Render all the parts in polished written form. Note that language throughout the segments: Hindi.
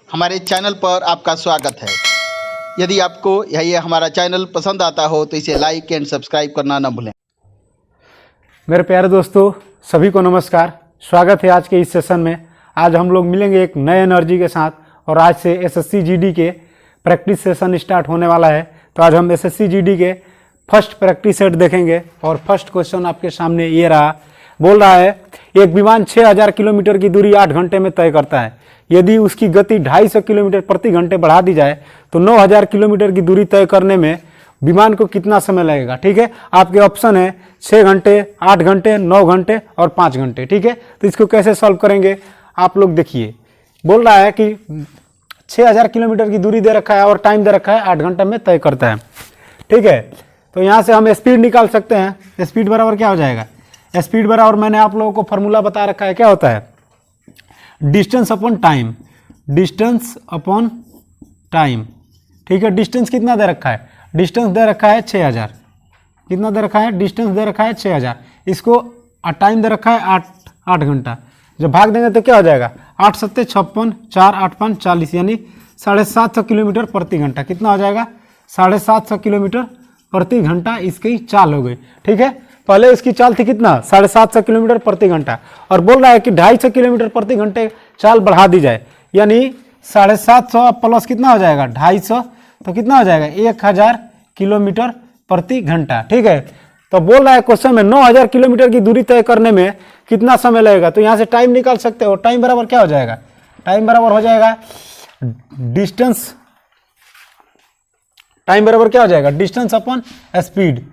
हमारे चैनल पर आपका स्वागत है। यदि आपको ये हमारा चैनल पसंद आता हो तो इसे लाइक एंड सब्सक्राइब करना न भूलें। मेरे प्यारे दोस्तों, सभी को नमस्कार। स्वागत है आज के इस सेशन में। आज हम लोग मिलेंगे एक नए एनर्जी के साथ और आज से एसएससी जीडी के प्रैक्टिस सेशन स्टार्ट होने वाला है। तो आज हम एसएससी जीडी के फर्स्ट प्रैक्टिस सेट देखेंगे और फर्स्ट क्वेश्चन आपके सामने ये रहा। बोल रहा है एक विमान 6000 किलोमीटर की दूरी 8 घंटे में तय करता है। यदि उसकी गति 250 किलोमीटर प्रति घंटे बढ़ा दी जाए तो 9000 किलोमीटर की दूरी तय करने में विमान को कितना समय लगेगा। ठीक है, आपके ऑप्शन है 6 घंटे, 8 घंटे, 9 घंटे और 5 घंटे। ठीक है, तो इसको कैसे सॉल्व करेंगे आप लोग देखिए। बोल रहा है कि 6000 किलोमीटर की दूरी दे रखा है और टाइम दे रखा है 8 घंटे में तय करता है। ठीक है, तो यहाँ से हम स्पीड निकाल सकते हैं। स्पीड बराबर क्या हो जाएगा? स्पीड बराबर मैंने आप लोगों को फॉर्मूला बता रखा है, क्या होता है? Distance upon time. Distance upon time. ठीक है, डिस्टेंस कितना दे रखा है? डिस्टेंस दे रखा है 6000। कितना दे रखा है? डिस्टेंस दे रखा है 6000। इसको टाइम दे रखा है 8 घंटा। जब भाग देंगे तो क्या हो जाएगा? 8 सत्ते 56, 4 8 5 40, यानी 750 किलोमीटर प्रति घंटा। कितना हो जाएगा? 750 किलोमीटर प्रति घंटा इसकी चाल हो गई। ठीक है, पहले इसकी चाल थी कितना? 750 किलोमीटर प्रति घंटा और बोल रहा है कि 250 किलोमीटर प्रति घंटे चाल बढ़ा दी जाए, यानी 750 प्लस कितना हो जाएगा? 250, तो कितना हो जाएगा? 1000 किलोमीटर प्रति घंटा। ठीक है, तो बोल रहा है क्वेश्चन में 9000 किलोमीटर की दूरी तय करने में कितना समय लगेगा। तो यहाँ से टाइम निकाल सकते हो। टाइम बराबर क्या हो जाएगा? टाइम बराबर हो जाएगा डिस्टेंस। टाइम बराबर क्या हो जाएगा? Distance upon speed.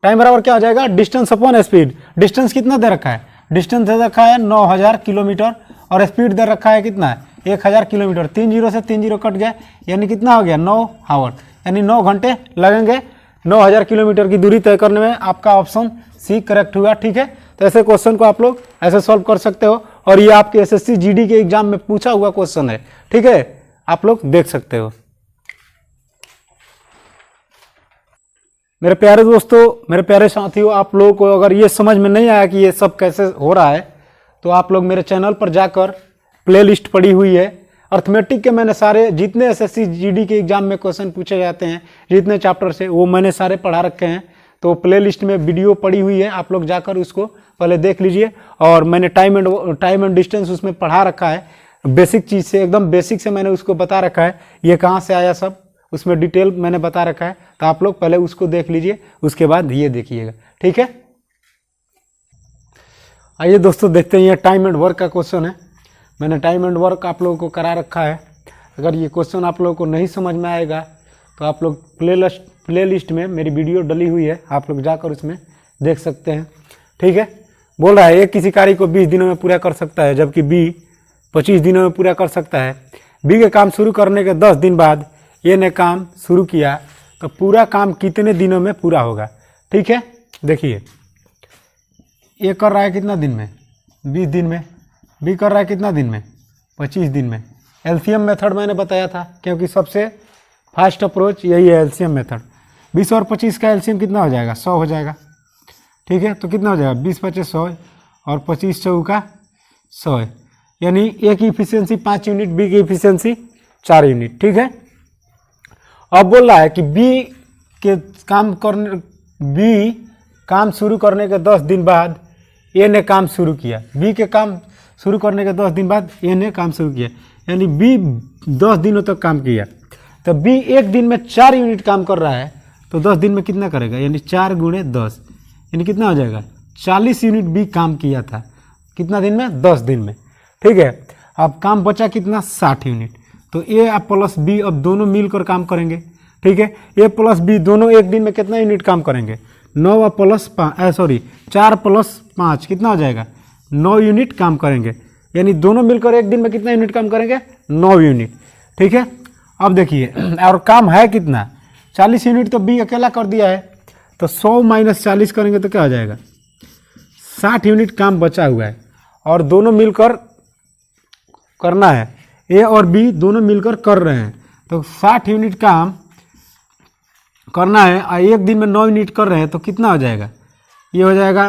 टाइम बराबर क्या हो जाएगा? Distance upon speed. डिस्टेंस कितना दे रखा है? डिस्टेंस दे रखा है 9000 किलोमीटर और स्पीड दे रखा है कितना? 1000 किलोमीटर। 3 जीरो से 3 जीरो कट गया, यानी कितना हो गया? 9 आवर, यानी 9 घंटे लगेंगे 9000 किलोमीटर की दूरी तय करने में। आपका ऑप्शन सी करेक्ट हुआ। ठीक है, तो ऐसे क्वेश्चन को आप लोग ऐसे सॉल्व कर सकते हो और ये आपके एसएससी जीडी के एग्जाम में पूछा हुआ क्वेश्चन है। ठीक है, आप लोग देख सकते हो। मेरे प्यारे दोस्तों, मेरे प्यारे साथियों, आप लोगों को अगर ये समझ में नहीं आया कि ये सब कैसे हो रहा है तो आप लोग मेरे चैनल पर जाकर प्लेलिस्ट पड़ी हुई है। अर्थमेटिक के मैंने सारे जितने एसएससी जीडी के एग्जाम में क्वेश्चन पूछे जाते हैं, जितने चैप्टर से, वो मैंने सारे पढ़ा रखे हैं। तो प्लेलिस्ट में वीडियो पड़ी हुई है, आप लोग जाकर उसको पहले देख लीजिए। और मैंने टाइम एंड डिस्टेंस उसमें पढ़ा रखा है। बेसिक चीज़ से, एकदम बेसिक से मैंने उसको बता रखा है, ये कहाँ से आया सब उसमें डिटेल मैंने बता रखा है। तो आप लोग पहले उसको देख लीजिए, उसके बाद ये देखिएगा। ठीक है, आइए दोस्तों देखते हैं। ये टाइम एंड वर्क का क्वेश्चन है। मैंने टाइम एंड वर्क आप लोगों को करा रखा है। अगर ये क्वेश्चन आप लोगों को नहीं समझ में आएगा तो आप लोग प्लेलिस्ट में मेरी वीडियो डली हुई है, आप लोग जाकर उसमें देख सकते हैं। ठीक है, बोल रहा है एक किसी कार्य को 20 दिनों में पूरा कर सकता है, जबकि बी 25 दिनों में पूरा कर सकता है। बी के काम शुरू करने के 10 दिन बाद ए ने काम शुरू किया तो पूरा काम कितने दिनों में पूरा होगा। ठीक है, देखिए ए कर रहा है कितना दिन में? 20 दिन में। बी कर रहा है कितना दिन में? 25 दिन में। एलसीएम मेथड मैंने बताया था, क्योंकि सबसे फास्ट अप्रोच यही है, एलसीएम मेथड। 20 और 25 का एलसीएम कितना हो जाएगा? 100 हो जाएगा। ठीक है, तो कितना हो जाएगा? 20 25 100 और 25 चौका 100, यानी ए की इफिशियंसी 5 यूनिट, बी की इफिशियंसी 4 यूनिट। ठीक है, अब बोल रहा है कि बी काम शुरू करने के 10 दिन बाद ए ने काम शुरू किया। बी के काम शुरू करने के 10 दिन बाद ए ने काम शुरू किया, यानी बी 10 दिनों तक काम किया। तो बी एक दिन में 4 यूनिट काम कर रहा है, तो 10 दिन में कितना करेगा? यानी 4 गुणे 10, यानी कितना हो जाएगा? 40 यूनिट बी काम किया था। कितना दिन में? 10 दिन में। ठीक है, अब काम बचा कितना? 60 यूनिट। तो ए प्लस बी अब दोनों मिलकर काम करेंगे। ठीक है, ए प्लस बी दोनों एक दिन में कितना यूनिट काम करेंगे? 9 प्लस 5 4 प्लस 5 कितना हो जाएगा? 9 यूनिट काम करेंगे, यानी दोनों मिलकर एक दिन में कितना यूनिट काम करेंगे? 9 यूनिट। ठीक है, अब देखिए, और काम है कितना? 40 यूनिट तो बी अकेला कर दिया है, तो 100 माइनस 40 करेंगे तो क्या हो जाएगा? 60 यूनिट काम बचा हुआ है और दोनों मिलकर करना है। ए और बी दोनों मिलकर कर रहे हैं, तो 60 यूनिट काम करना है और एक दिन में 9 यूनिट कर रहे हैं, तो कितना हो जाएगा? ये हो जाएगा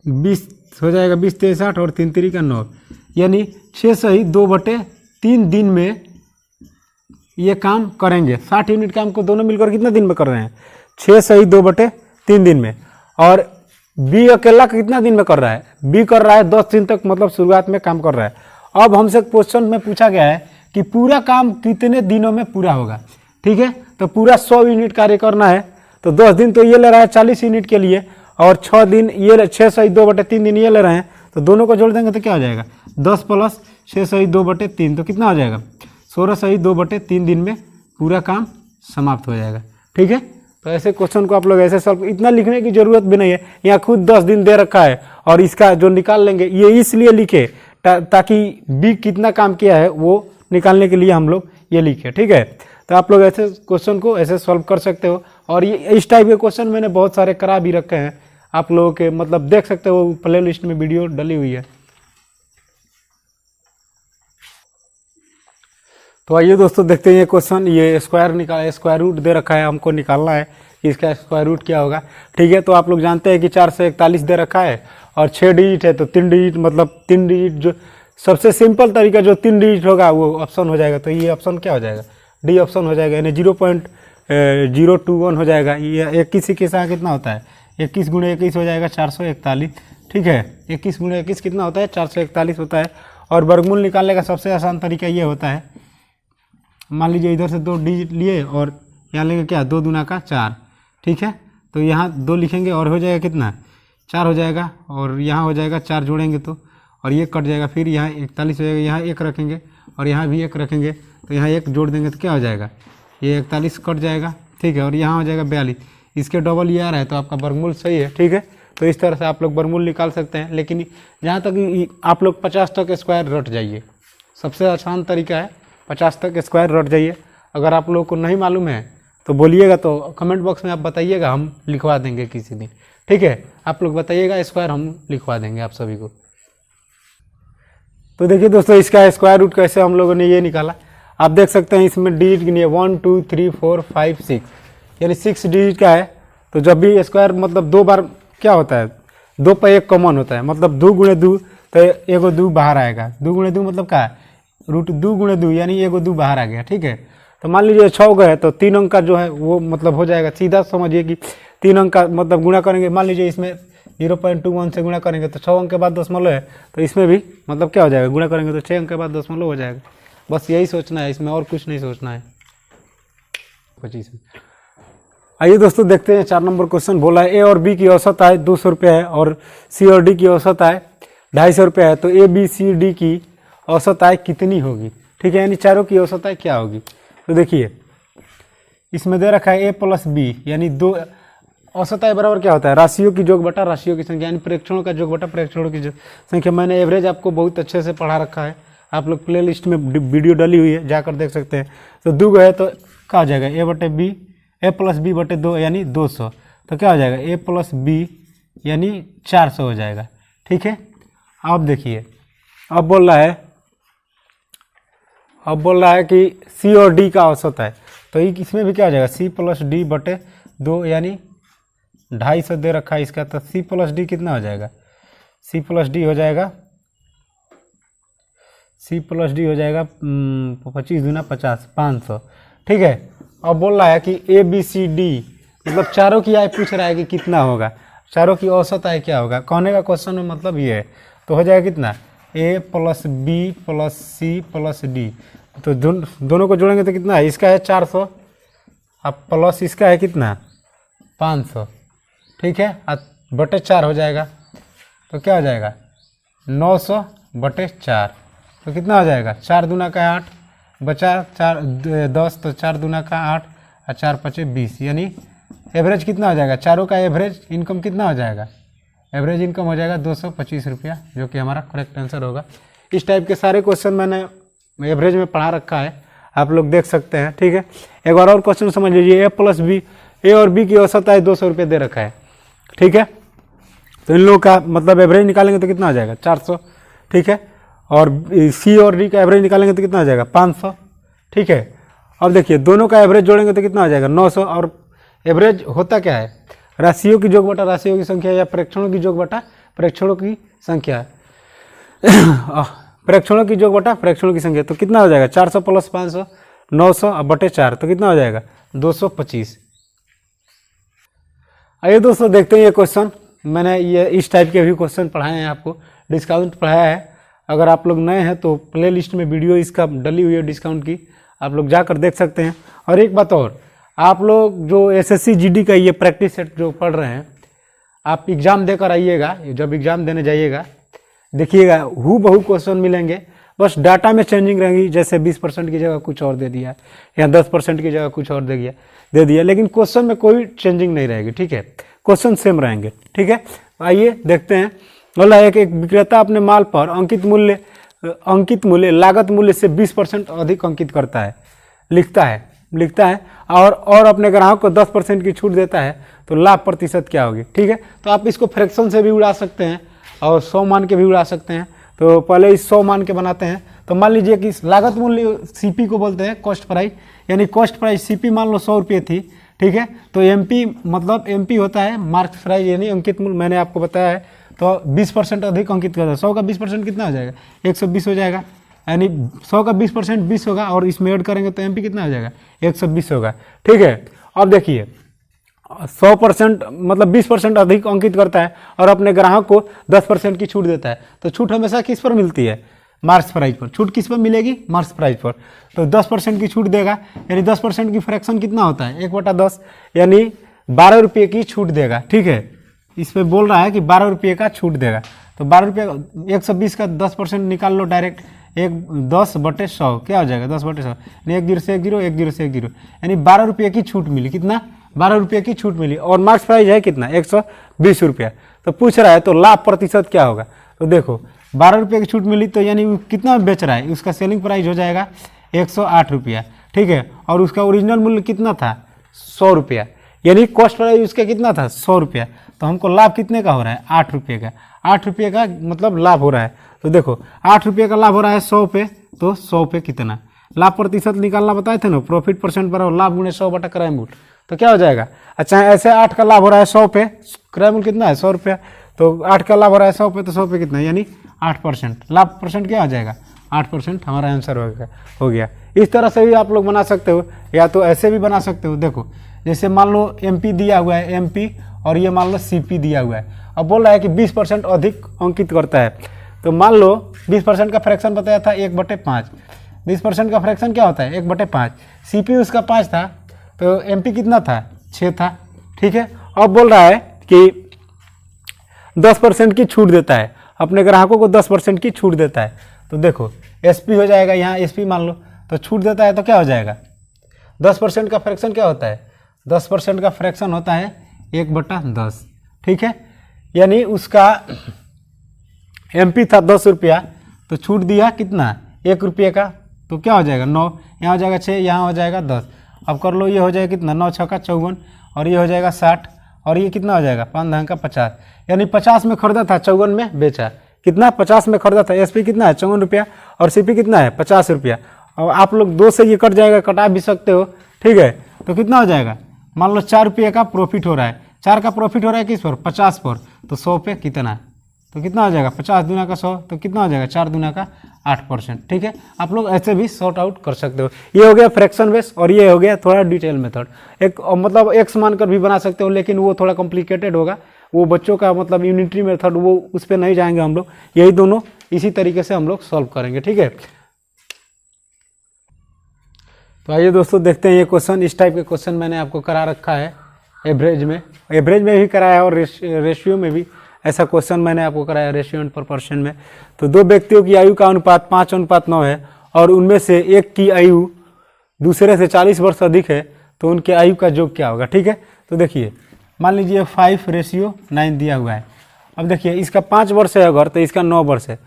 20 हो जाएगा 20 23 60 और 3 3 का 9, यानी 6 से ही 2/3 दिन में ये काम करेंगे। 60 यूनिट काम को दोनों मिलकर कितने दिन में कर रहे हैं? 6 सही 2/3 दिन में। और बी अकेला कितना दिन में कर रहा है? बी कर रहा है 10 दिन तक, मतलब शुरुआत में काम कर रहा है। अब हमसे क्वेश्चन में पूछा गया है कि पूरा काम कितने दिनों में पूरा होगा। ठीक है, तो पूरा 100 यूनिट कार्य करना है तो 10 दिन तो ये ले रहा है 40 यूनिट के लिए, और 6 दिन ये 6 सही 2/3 दिन ये ले रहे हैं, तो दोनों को जोड़ देंगे तो क्या हो जाएगा? 10 + 6 सही 2/3, तो कितना हो जाएगा? 16 सही 2/3 दिन में पूरा काम समाप्त हो जाएगा। ठीक है, तो ऐसे क्वेश्चन को आप लोग ऐसे सॉल्व, इतना लिखने की जरूरत भी नहीं है, यहाँ खुद 10 दिन दे रखा है और इसका जो निकाल लेंगे, ये इसलिए लिखे ताकि बी कितना काम किया है वो निकालने के लिए हम लोग ये लिखे। ठीक है, तो आप लोग ऐसे क्वेश्चन को ऐसे सॉल्व कर सकते हो। और ये इस टाइप के क्वेश्चन मैंने बहुत सारे करा भी रखे हैं, आप लोगों के मतलब देख सकते हो, प्ले लिस्ट में वीडियो डली हुई है। तो आइए दोस्तों देखते हैं ये क्वेश्चन। ये स्क्वायर रूट दे रखा है, हमको निकालना है कि इसका स्क्वायर रूट क्या होगा। ठीक है, तो आप लोग जानते हैं कि 4 से 41 दे रखा है और 6 डिजिट है, तो 3 डिजिट मतलब 3 डिजिट जो सबसे सिंपल तरीका जो 3 डिजिट होगा वो ऑप्शन हो जाएगा। तो ये ऑप्शन क्या हो जाएगा? डी ऑप्शन हो जाएगा, यानी 0.021 हो जाएगा। ये 21 के साथ कितना होता है? 21 × 21 हो जाएगा 441। ठीक है, 21 × 21 कितना होता है? 441 होता है। और वर्गमूल निकालने का सबसे आसान तरीका ये होता है, मान लीजिए इधर से 2 डिजिट लिए और यहाँ लेंगे क्या? 2 दूना का 4। ठीक है, तो यहाँ 2 लिखेंगे और हो जाएगा कितना? 4 हो जाएगा, और यहाँ हो जाएगा 4 जोड़ेंगे तो, और ये कट जाएगा, फिर यहाँ 41 हो जाएगा, यहाँ 1 रखेंगे और यहाँ भी 1 रखेंगे, तो यहाँ 1 जोड़ देंगे तो क्या हो जाएगा? ये 41 कट जाएगा। ठीक है, और यहाँ हो जाएगा 42, इसके डबल ये आ रहा है तो आपका वर्गमूल सही है। ठीक है, तो इस तरह से आप लोग वर्गमूल निकाल सकते हैं। लेकिन जहाँ तक आप लोग 50 तक स्क्वायर रट जाइए, सबसे आसान तरीका है 50 तक स्क्वायर रट जाइए। अगर आप लोग को नहीं मालूम है तो बोलिएगा, तो कमेंट बॉक्स में आप बताइएगा, हम लिखवा देंगे किसी दिन। ठीक है, आप लोग बताइएगा स्क्वायर, हम लिखवा देंगे आप सभी को। तो देखिए दोस्तों, इसका स्क्वायर रूट कैसे हम लोगों ने ये निकाला, आप देख सकते हैं। इसमें डिजिट गिनिए 1 2 3 4 5 6, यानी 6 डिजिट का है। तो जब भी स्क्वायर मतलब 2 बार क्या होता है? 2 पर 1 कॉमन होता है, मतलब 2 × 2, तो एगो 2 बाहर आएगा। 2 × 2 मतलब क्या है? √2 × 2, यानी एगो 2 बाहर आ गया। ठीक है, तो मान लीजिए 6 गए तो 3 अंक का जो है वो मतलब हो जाएगा, सीधा समझिए कि 3 अंक का मतलब गुणा करेंगे। मान लीजिए इसमें 0.21 से गुणा करेंगे तो 6 अंक के बाद दशमलव है, तो इसमें भी मतलब क्या हो जाएगा? गुणा करेंगे तो 6 अंक के बाद दशमलव हो जाएगा। बस यही सोचना है, इसमें और कुछ नहीं सोचना है। 25 में आइए दोस्तों देखते हैं 4 नंबर क्वेश्चन। बोला है ए और बी की औसत आय 200 रुपये है और सी और डी की औसत आय 250 रुपये है, तो ए बी सी डी की औसत आय कितनी होगी? ठीक है, यानी चारों की औसत आय क्या होगी? तो देखिए इसमें दे रखा है ए प्लस बी, यानी 2 औसत आय बराबर क्या होता है? राशियों की योग बटा राशियों की संख्या, यानी प्रेक्षणों का योग बटा प्रेक्षणों की संख्या। मैंने एवरेज आपको बहुत अच्छे से पढ़ा रखा है, आप लोग प्ले लिस्ट में वीडियो डली हुई है, जाकर देख सकते हैं। तो 2 है तो क्या हो जाएगा? ए प्लस बी बटे 2 यानी 200, तो क्या हो जाएगा? ए प्लस बी यानी 400 हो जाएगा। ठीक है, अब देखिए अब बोल रहा है कि सी और डी का औसत है, तो इसमें भी क्या हो जाएगा? सी प्लस डी बटे 2 यानी 250 दे रखा है इसका, तो सी प्लस डी कितना हो जाएगा? सी प्लस डी हो जाएगा 25 दूना 50, 500। ठीक है, अब बोल रहा है कि ए बी सी डी मतलब चारों की आय पूछ रहा है कि कितना होगा, चारों की औसत आय क्या होगा। कहने का क्वेश्चन में मतलब ये है, तो हो जाएगा कितना? A plus B plus C plus D, तो दोनों को जोड़ेंगे तो कितना है? इसका है 400, अब प्लस इसका है कितना? 500। ठीक है, बटे 4 हो जाएगा, तो क्या हो जाएगा? 900 बटे 4, तो कितना हो जाएगा? 4 दूना का 8 बचा 10, तो 4 दूना का 8 और 4 पचे 20, यानी एवरेज कितना हो जाएगा? चारों का एवरेज इनकम कितना हो जाएगा? एवरेज इनकम हो जाएगा 225 रुपया, जो कि हमारा करेक्ट आंसर होगा। इस टाइप के सारे क्वेश्चन मैंने एवरेज में पढ़ा रखा है, आप लोग देख सकते हैं। ठीक है, एक बार और क्वेश्चन समझ लीजिए। ए प्लस बी, ए और बी की औसत आय 200 रुपये दे रखा है। ठीक है, तो इन लोगों का मतलब एवरेज निकालेंगे तो कितना हो जाएगा? 400। ठीक है, और सी और डी का एवरेज निकालेंगे तो कितना हो जाएगा? 500। ठीक है, अब देखिए दोनों का एवरेज जोड़ेंगे तो कितना हो जाएगा? 900। और एवरेज होता क्या है? राशियों की योग बटा राशियों की संख्या या प्रेक्षणों की योग बटा प्रेक्षणों की संख्या। प्रेक्षणों की योग बटा प्रेक्षणों की संख्या, तो कितना हो जाएगा? 400 प्लस 500 900/4 तो कितना हो जाएगा 225। आइए दोस्तों देखते हैं ये क्वेश्चन। मैंने ये इस टाइप के भी क्वेश्चन पढ़ाए हैं, आपको डिस्काउंट पढ़ाया है। अगर आप लोग नए हैं तो प्ले लिस्ट में वीडियो इसका डली हुई है डिस्काउंट की, आप लोग जाकर देख सकते हैं। और एक बात और, आप लोग जो एसएससी जीडी का ये प्रैक्टिस सेट जो पढ़ रहे हैं, आप एग्ज़ाम देकर आइएगा, जब एग्ज़ाम देने जाइएगा देखिएगा हूबहू क्वेश्चन मिलेंगे, बस डाटा में चेंजिंग रहेंगी। जैसे 20% की जगह कुछ और दे दिया या 10% की जगह कुछ और दे दिया, लेकिन क्वेश्चन में कोई चेंजिंग नहीं रहेगी, ठीक है, क्वेश्चन सेम रहेंगे, ठीक है। आइए देखते हैं। बोला एक विक्रेता अपने माल पर अंकित मूल्य लागत मूल्य से 20% अधिक अंकित करता है, लिखता है और अपने ग्राहक को 10% की छूट देता है, तो लाभ प्रतिशत क्या होगी, ठीक है। तो आप इसको फ्रैक्शन से भी उड़ा सकते हैं और 100 मान के भी उड़ा सकते हैं। तो पहले इस 100 मान के बनाते हैं। तो मान लीजिए कि लागत मूल्य सीपी को बोलते हैं कॉस्ट प्राइस, यानी कॉस्ट प्राइस सीपी मान लो 100 रुपये थी, ठीक है। तो एमपी मतलब एमपी होता है मार्क्स प्राइस यानी अंकित मूल्य, मैंने आपको बताया है। तो 20% अधिक अंकित करता है, 100 का 20% कितना हो जाएगा 120 हो जाएगा, यानी 100 का 20% 20 होगा और इसमें ऐड करेंगे तो एमपी कितना हो जाएगा 120 होगा, ठीक है। अब देखिए 100% मतलब 20% अधिक अंकित करता है और अपने ग्राहक को 10% की छूट देता है। तो छूट हमेशा किस पर मिलती है, मार्क्स प्राइस पर। छूट किस पर मिलेगी, मार्क्स प्राइस पर। तो 10% की छूट देगा, यानी 10% की फ्रैक्शन कितना होता है 1/10, यानी 12 रुपये की छूट देगा, ठीक है। इसमें बोल रहा है कि 12 रुपये का छूट देगा। तो 12 रुपये 120 का 10% निकाल लो डायरेक्ट, 10/100 क्या हो जाएगा 10/100, यानी 1 0 से 1 0 1 0 से 1 0, यानी 12 रुपये की छूट मिली। कितना 12 रुपये की छूट मिली और मार्क्स प्राइस है कितना 120 रुपया। तो पूछ रहा है तो लाभ प्रतिशत क्या होगा। तो देखो 12 रुपये की छूट मिली तो यानी कितना बेच रहा है, उसका सेलिंग प्राइस हो जाएगा 108 रुपया, ठीक है। और उसका ओरिजिनल मूल्य कितना था 100 रुपया, यानी कॉस्ट प्राइस उसका कितना था 100 रुपया। तो हमको लाभ कितने का हो रहा है 8 रुपये का, 8 रुपये का मतलब लाभ हो रहा है। तो देखो 8 रुपये का लाभ हो रहा है 100 पे, तो 100 पे कितना लाभ प्रतिशत निकालना बताए थे ना, प्रॉफिट परसेंट बराबर लाभ गुणे 100 बटा क्रय मूल्य, तो क्या हो जाएगा। अच्छा ऐसे 8 का लाभ हो रहा है 100 पे, क्रय मूल्य कितना है 100 रुपया, तो 8 का लाभ हो रहा है 100 पे, तो 100 पे कितना यानी 8%, लाभ परसेंट क्या आ जाएगा 8%, हमारा आंसर हो गया। इस तरह से भी आप लोग बना सकते हो, या तो ऐसे भी बना सकते हो। देखो जैसे मान लो एमपी दिया हुआ है, एमपी और ये मान लो सीपी दिया हुआ है। अब बोल रहा है कि 20% अधिक अंकित करता है, तो मान लो 20% का फ्रैक्शन बताया था 1/5, 20% का फ्रैक्शन क्या होता है 1/5, सीपी उसका 5 था, तो एमपी कितना था 6 था, ठीक है। अब बोल रहा है कि 10% की छूट देता है, अपने ग्राहकों को 10% की छूट देता है। तो देखो एसपी हो जाएगा, यहाँ एसपी मान लो, तो छूट देता है तो क्या हो जाएगा 10% का फ्रैक्शन क्या होता है 10% का फ्रैक्शन होता है 1/10, ठीक है। यानी उसका एमपी था 10 रुपया, तो छूट दिया कितना 1 रुपये का, तो क्या हो जाएगा 9, यहाँ हो जाएगा 6, यहाँ हो जाएगा 10। अब कर लो, ये हो जाएगा कितना 9 6 का 54 और ये हो जाएगा 60 और ये कितना हो जाएगा 5 9 का 50, यानी 50 में खरीदा था 54 में बेचा, कितना 50 में खरीदा था। एसपी कितना है 54 रुपया और सीपी कितना है 50 रुपया। और आप लोग 2 से ये कट जाएगा, कटा भी सकते हो, ठीक है। तो कितना हो जाएगा, मान लो 4 रुपये का प्रॉफिट हो रहा है, 4 का प्रॉफिट हो रहा है किस पर 50 पर, तो 100 पे कितना, तो कितना हो जाएगा 50 दूना का 100, तो कितना हो जाएगा 4 दूना का 8%, ठीक है। आप लोग ऐसे भी सॉर्ट आउट कर सकते हो। ये हो गया फ्रैक्शन बेस और ये हो गया थोड़ा डिटेल मेथड। एक मतलब एक्स मानकर भी बना सकते हो, लेकिन वो थोड़ा कॉम्प्लिकेटेड होगा, वो बच्चों का मतलब यूनिटरी मेथड, वो उस पर नहीं जाएंगे हम लोग। यही दोनों इसी तरीके से हम लोग सॉल्व करेंगे, ठीक है। तो आइए दोस्तों देखते हैं ये क्वेश्चन। इस टाइप के क्वेश्चन मैंने आपको करा रखा है एवरेज में भी कराया है और रेशियो में भी ऐसा क्वेश्चन मैंने आपको कराया रेशियो एंड प्रोपोर्शन में। तो 2 व्यक्तियों की आयु का अनुपात 5:9 है और उनमें से एक की आयु दूसरे से 40 वर्ष अधिक है, तो उनके आयु का योग क्या होगा, ठीक है। तो देखिए मान लीजिए 5:9 दिया हुआ है। अब देखिए इसका 5 वर्ष है अगर, तो इसका 9 वर्ष है,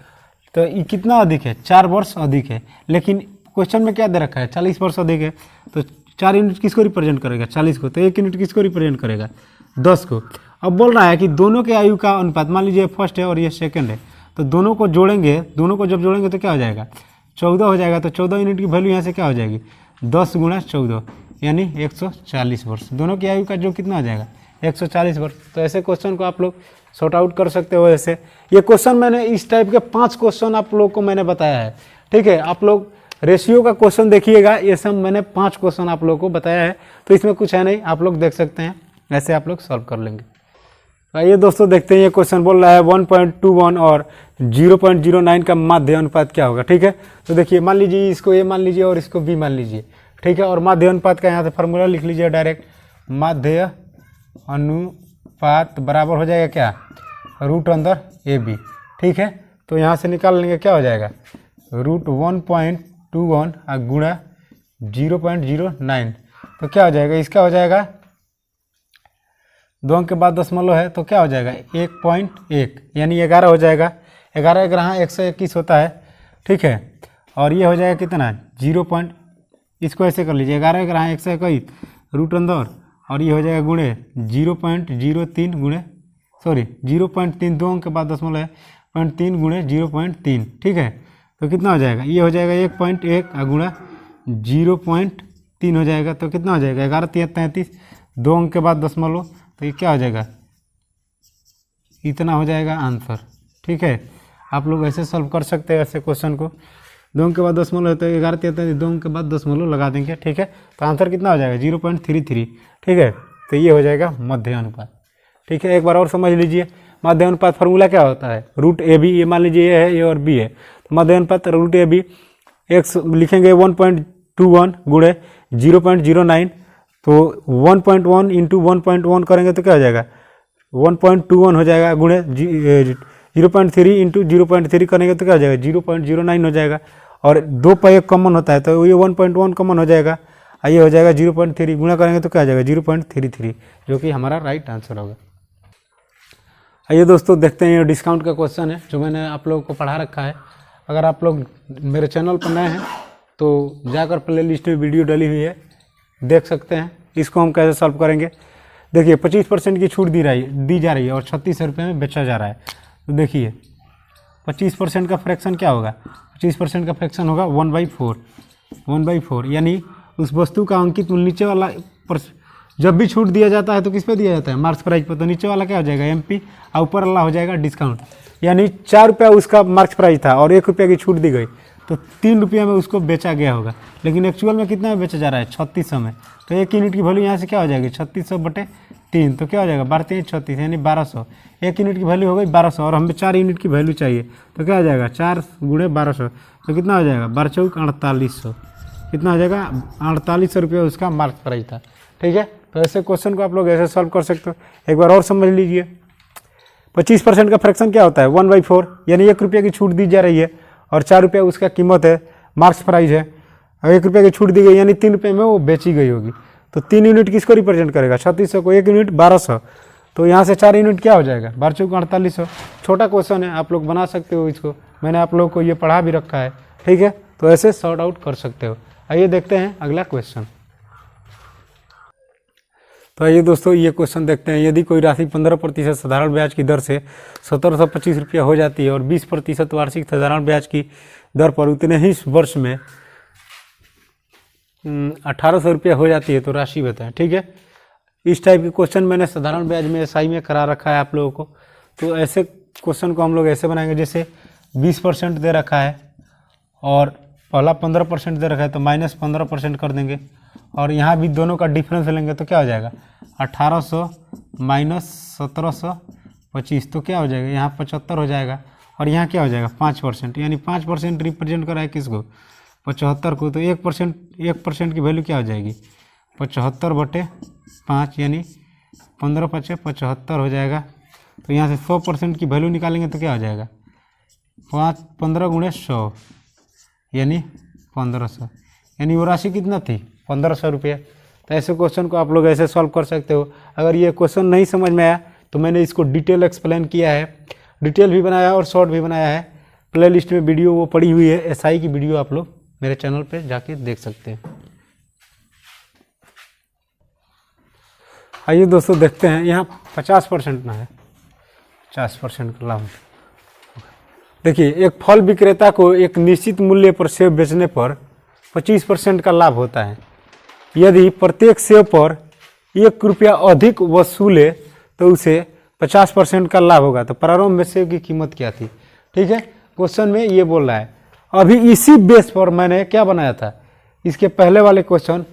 तो ये कितना अधिक है 4 वर्ष अधिक है। लेकिन क्वेश्चन में क्या दे रखा है 40 वर्ष अधिक है, तो 4 यूनिट किसको रिप्रेजेंट करेगा 40 को, तो 1 यूनिट किसको रिप्रेजेंट करेगा 10 को। अब बोल रहा है कि दोनों के आयु का अनुपात, मान लीजिए फर्स्ट है और ये सेकंड है, तो दोनों को जोड़ेंगे, दोनों को जब जोड़ेंगे तो क्या हो जाएगा 14 हो जाएगा। तो 14 यूनिट की वैल्यू यहाँ से क्या हो जाएगी 10 × 14 यानी 140 वर्ष। दोनों की आयु का जो कितना हो जाएगा 140 वर्ष। तो ऐसे क्वेश्चन को आप लोग सॉर्ट आउट कर सकते हो। ऐसे ये क्वेश्चन मैंने इस टाइप के 5 क्वेश्चन आप लोग को मैंने बताया है, ठीक है। आप लोग रेशियो का क्वेश्चन देखिएगा, ये सब मैंने 5 क्वेश्चन आप लोगों को बताया है, तो इसमें कुछ है नहीं, आप लोग देख सकते हैं, ऐसे आप लोग सॉल्व कर लेंगे। आइए दोस्तों देखते हैं, ये क्वेश्चन बोल रहा है 1.21 और 0.09 का माध्य अनुपात क्या होगा। ठीक है, तो देखिए मान लीजिए इसको ए मान लीजिए और इसको बी मान लीजिए। ठीक है, और माध्य अनुपात का यहाँ से फार्मूला लिख लीजिए डायरेक्ट, माध्य अनुपात बराबर हो जाएगा क्या, रूट अंदर ए बी। ठीक है, तो यहाँ से निकाल लेंगे, क्या हो जाएगा, रूट 1.21 गुणा 0.09, तो क्या हो जाएगा, इसका हो जाएगा 2 अंक के बाद दशमलव है, तो क्या हो जाएगा 1.1 यानी 11 हो जाएगा। 11 ग्रह 121 होता है। ठीक है, और ये हो जाएगा कितना 0. इसको ऐसे कर लीजिए, 11 ग्रह 121 रूट अंदर, और ये हो जाएगा गुणे 0.03 गुणे 0.3, 2 अंक के बाद दशमलव है 0.3 गुणे 0.3। ठीक है, तो कितना हो जाएगा, ये हो जाएगा 1.1 गुणा 0.3 हो जाएगा, तो कितना हो जाएगा 11 3 33, 2 अंक के बाद दशमलव, तो ये क्या हो जाएगा, इतना हो जाएगा आंसर। ठीक है, आप लोग ऐसे सॉल्व कर सकते हैं ऐसे क्वेश्चन को, 2 अंक के बाद दशमलव है तो 11 33, 2 अंक के बाद दशमलव लगा देंगे। ठीक है, तो आंसर कितना हो जाएगा 0.33। ठीक है, तो ये हो जाएगा मध्य अनुपात। ठीक है, एक बार और समझ लीजिए, मध्य अनुपात फार्मूला क्या होता है, रूट ए बी, ये मान लीजिए ये है, ए और बी है, तो मध्य अनुपात रूट ए बी एक्स लिखेंगे 1.21 गुणे 0.09, तो 1.1 इंटू 1.1 करेंगे तो क्या हो जाएगा 1.21 हो जाएगा, गुणे 0.3 इंटू 0.3 करेंगे तो क्या हो जाएगा 0.09 हो जाएगा, और 2 पर 1 कॉमन होता है तो ये 1.1 कॉमन हो जाएगा, ये हो जाएगा 0.3, गुणा करेंगे तो क्या हो जाएगा 0.33, जो कि हमारा राइट आंसर होगा। आइए दोस्तों देखते हैं, ये डिस्काउंट का क्वेश्चन है जो मैंने आप लोगों को पढ़ा रखा है। अगर आप लोग मेरे चैनल पर नए हैं तो जाकर प्ले लिस्ट में वीडियो डली हुई है, देख सकते हैं। इसको हम कैसे सॉल्व करेंगे, देखिए 25% की छूट दी जा रही है और 36 रुपये में बेचा जा रहा है। तो देखिए 25% का फ्रैक्शन क्या होगा, 25% का फ्रैक्शन होगा 1/4 यानी उस वस्तु का अंकित मूल्य नीचे वाला जब भी छूट दिया जाता है तो किस पे दिया जाता है, मार्क्स प्राइस पर, तो नीचे वाला क्या हो जाएगा एमपी और ऊपर वाला हो जाएगा डिस्काउंट। यानी 4 रुपया उसका मार्क्स प्राइस था और 1 रुपया की छूट दी गई, तो 3 रुपया में उसको बेचा गया होगा, लेकिन एक्चुअल में कितना में बेचा जा रहा है 3600 में। तो 1 यूनिट की वैल्यू यहाँ से क्या हो जाएगी 3600/3, तो क्या हो जाएगा 12×3 यानी 1200। 1 यूनिट की वैल्यू हो गई 1200 और हमें 4 यूनिट की वैल्यू चाहिए, तो क्या हो जाएगा 4 × 1200, तो कितना हो जाएगा 12×4 4800, कितना हो जाएगा 4800 रुपये उसका मार्क्स प्राइस था। ठीक है, तो ऐसे क्वेश्चन को आप लोग ऐसे सॉल्व कर सकते हो। एक बार और समझ लीजिए, 25% का फ्रैक्शन क्या होता है 1/4 यानी 1 रुपये की छूट दी जा रही है और 4 रुपये उसका कीमत है, मार्क्स प्राइस है, और 1 रुपये की छूट दी गई यानी 3 रुपये में वो बेची गई होगी। तो 3 यूनिट किसको रिप्रेजेंट करेगा 3600 को, 1 यूनिट 1200, तो यहाँ से 4 यूनिट क्या हो जाएगा 12×4 4800। छोटा क्वेश्चन है, आप लोग बना सकते हो इसको, मैंने आप लोग को ये पढ़ा भी रखा है। ठीक है, तो ऐसे सॉर्ट आउट कर सकते हो। आइए देखते हैं अगला क्वेश्चन। तो आइए दोस्तों ये क्वेश्चन देखते हैं, यदि कोई राशि 15% साधारण ब्याज की दर से 1725 रुपया हो जाती है और 20% वार्षिक साधारण ब्याज की दर पर उतने ही वर्ष में 1800 रुपया हो जाती है, तो राशि बताएं। ठीक है, इस टाइप के क्वेश्चन मैंने साधारण ब्याज में एसआई में करा रखा है आप लोगों को। तो ऐसे क्वेश्चन को हम लोग ऐसे बनाएंगे, जैसे 20% दे रखा है और पहला 15% दे रखा है तो -15% कर देंगे, और यहाँ भी दोनों का डिफरेंस लेंगे तो क्या हो जाएगा 1800 - 1725, तो क्या हो जाएगा यहाँ 75 हो जाएगा, और यहाँ क्या हो जाएगा 5%, यानी 5% रिप्रेजेंट करा है किसको 75 को, तो 1% की वैल्यू क्या हो जाएगी 75/5 यानी 15×5 = 75 हो जाएगा। तो यहाँ से 100% की वैल्यू निकालेंगे तो क्या हो जाएगा 15 × 100 यानी 1500, यानी वो राशि कितना थी 1500 रुपये। तो ऐसे क्वेश्चन को आप लोग ऐसे सॉल्व कर सकते हो। अगर ये क्वेश्चन नहीं समझ में आया तो मैंने इसको डिटेल एक्सप्लेन किया है, डिटेल भी बनाया और शॉर्ट भी बनाया है। प्ले लिस्ट में वीडियो वो पड़ी हुई है, एसआई की वीडियो आप लोग मेरे चैनल पे जाके देख सकते हैं। आइए दोस्तों देखते हैं, यहाँ 50% ना है, 50% का लाभ। देखिए, एक फल विक्रेता को एक निश्चित मूल्य पर सेब बेचने पर 25% का लाभ होता है। यदि प्रत्येक सेब पर 1 रुपया अधिक वसूले तो उसे 50% का लाभ होगा। तो प्रारंभ में सेब की कीमत क्या थी। ठीक है, क्वेश्चन में ये बोल रहा है अभी इसी बेस पर मैंने क्या बनाया था, इसके पहले वाले क्वेश्चन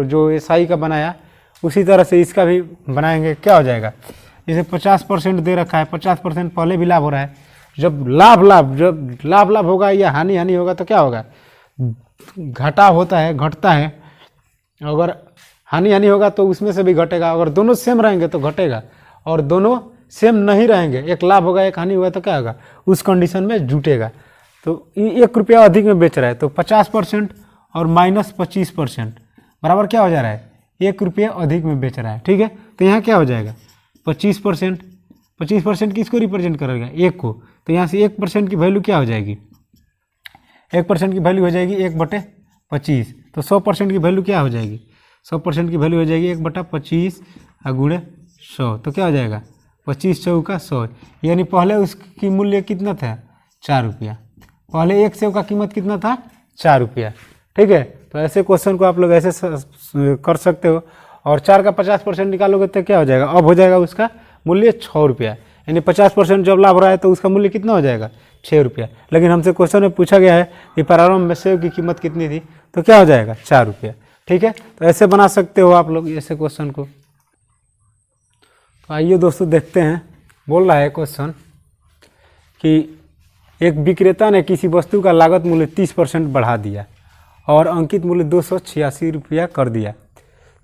जो एसआई का बनाया उसी तरह से इसका भी बनाएंगे। क्या हो जाएगा, जैसे 50% दे रखा है, 50% पहले भी लाभ हो रहा है। जब लाभ होगा या हानि होगा तो क्या होगा, घटा होता है, घटता है। अगर हानि होगा तो उसमें से भी घटेगा, अगर दोनों सेम रहेंगे तो घटेगा, और दोनों सेम नहीं रहेंगे, एक लाभ होगा एक हानि होगा तो क्या होगा, उस कंडीशन में जुटेगा। तो 1 रुपया अधिक में बेच रहा है तो 50% और -25% बराबर क्या हो जा रहा है, 1 रुपया अधिक में बेच रहा है। ठीक है, तो यहाँ क्या हो जाएगा 25%। 25% किसको रिप्रेजेंट करेगा, 1 को, तो यहाँ से 1% की वैल्यू क्या हो जाएगी, 1% की वैल्यू हो जाएगी 1/25। तो 100% की वैल्यू क्या हो जाएगी, 100% की वैल्यू हो जाएगी 1/25 गुणे 100। तो क्या हो जाएगा 25 चौका 100, यानी पहले उसकी मूल्य कितना था 4 रुपया, पहले 1 सेव का कीमत कितना था 4 रुपया। ठीक है, तो ऐसे क्वेश्चन को आप लोग ऐसे कर सकते हो। और 4 का 50% निकालोगे तो क्या हो जाएगा, अब हो जाएगा उसका मूल्य 6 रुपया, यानी 50% जब लाभ रहा है तो उसका मूल्य कितना हो जाएगा 6 रुपया। लेकिन हमसे क्वेश्चन में पूछा गया है कि प्रारंभ में सेव की कीमत कितनी थी, तो क्या हो जाएगा 4 रुपया। ठीक है, तो ऐसे बना सकते हो आप लोग ऐसे क्वेश्चन को। तो आइए दोस्तों देखते हैं, बोल रहा है क्वेश्चन कि एक विक्रेता ने किसी वस्तु का लागत मूल्य 30% बढ़ा दिया और अंकित मूल्य 286 रुपया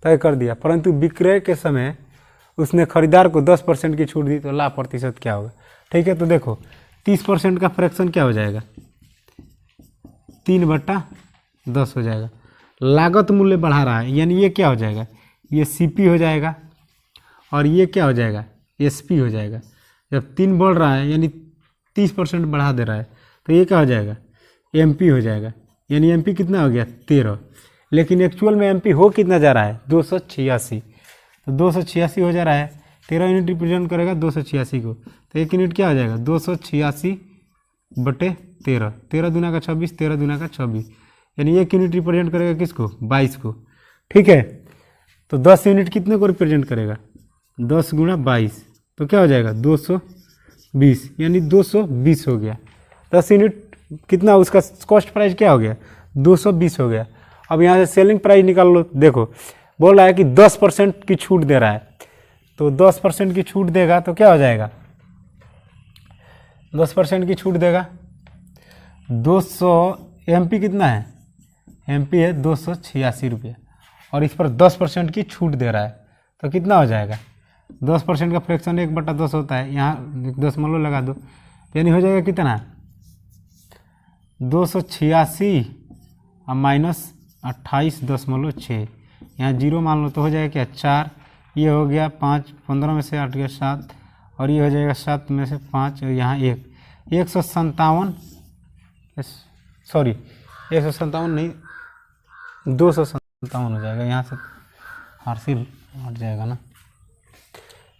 तय कर दिया, परंतु विक्रय के समय उसने खरीदार को 10% की छूट दी, तो लाभ प्रतिशत क्या होगा। ठीक है, तो देखो 30% का फ्रैक्शन क्या हो जाएगा, 3/10 हो जाएगा। लागत मूल्य बढ़ा रहा है, यानी ये क्या हो जाएगा, ये सीपी हो जाएगा, और ये क्या हो जाएगा एसपी हो जाएगा। जब 3 बढ़ रहा है यानी 30% बढ़ा दे रहा है, तो ये क्या हो जाएगा एमपी हो जाएगा, यानी एमपी कितना हो गया 13। लेकिन एक्चुअल में एमपी हो कितना जा रहा है 286, तो 286 हो जा रहा है, 13 यूनिट रिप्रेजेंट करेगा 286 को, तो 1 यूनिट क्या हो जाएगा 286/13, 13 दूना का 26, 13 दूना का 26, यानी 1 यूनिट रिप्रेजेंट करेगा किसको 22 को। ठीक है, तो 10 यूनिट कितने को रिप्रेजेंट करेगा 10 गुणा 22, तो क्या हो जाएगा 220, यानी 220 हो गया। 10 यूनिट कितना उसका कॉस्ट प्राइस क्या हो गया 220 हो गया। अब यहाँ से सेलिंग प्राइस निकाल लो, देखो बोल रहा है कि 10% की छूट दे रहा है, तो 10% की छूट देगा तो क्या हो जाएगा 10% की छूट देगा 200, एमपी कितना है एमपी है 286 रुपया, और इस पर 10% की छूट दे रहा है, तो कितना हो जाएगा 10% का फ्रैक्शन 1/10 होता है, यहाँ 1 दशमलव लगा दो, यानी हो जाएगा कितना 286 और -28.6, यहाँ 0 मान लो तो हो जाएगा क्या 4, ये हो गया 5, 15 में से 8 गया 7, और ये हो जाएगा 7 में से 5, और यहाँ 157 नहीं 257 हो जाएगा, यहाँ से हासिल हट जाएगा ना,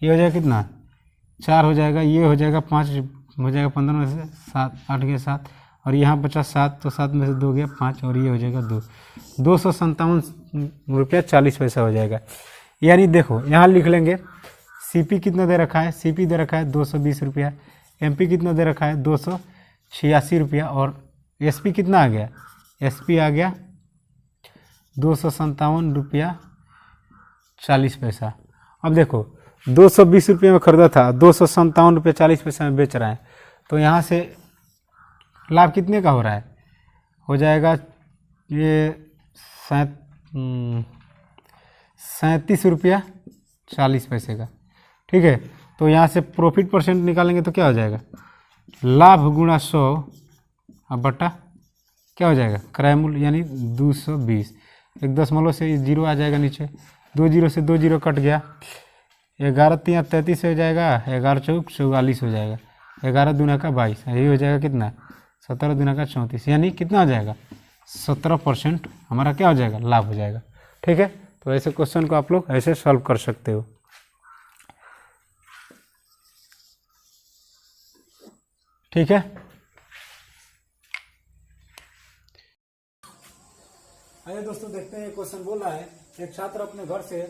ये हो जाएगा कितना 4 हो जाएगा, ये हो जाएगा 5 हो जाएगा 15 में से 7, 8 गया 7, और यहाँ बचा 7, तो 7 में से 2 गया 5, और ये हो जाएगा 257 रुपया 40 पैसा हो जाएगा। यानी देखो यहाँ लिख लेंगे सीपी कितना दे रखा है, सीपी दे रखा है 220 रुपया, एमपी कितना दे रखा है 286 रुपया, और एसपी कितना आ गया एसपी आ गया 257 रुपया 40 पैसा। अब देखो 220 रुपये में खरीदा था, 257 रुपये 40 पैसा में बेच रहा है, तो यहाँ से लाभ कितने का हो रहा है, हो जाएगा ये 37 रुपया 40 पैसे का। ठीक है, तो यहाँ से प्रॉफिट परसेंट निकालेंगे तो क्या हो जाएगा लाभ गुणा 100 बटा क्या हो जाएगा क्रय मूल्य, यानी 220, 1 दशमलव से 0 आ जाएगा नीचे, 2 0 से 2 0 कट गया, 11 3 33 हो जाएगा, 11 चौक 44 हो जाएगा, 11 दूना का 22, यही हो जाएगा कितना 17 दूना का 34, यानी कितना हो जाएगा 17% हमारा क्या हो जाएगा लाभ हो जाएगा। ठीक है, तो ऐसे क्वेश्चन को आप लोग ऐसे सॉल्व कर सकते हो। ठीक है, आइए दोस्तों देखते हैं क्वेश्चन बोल रहा है एक छात्र अपने घर से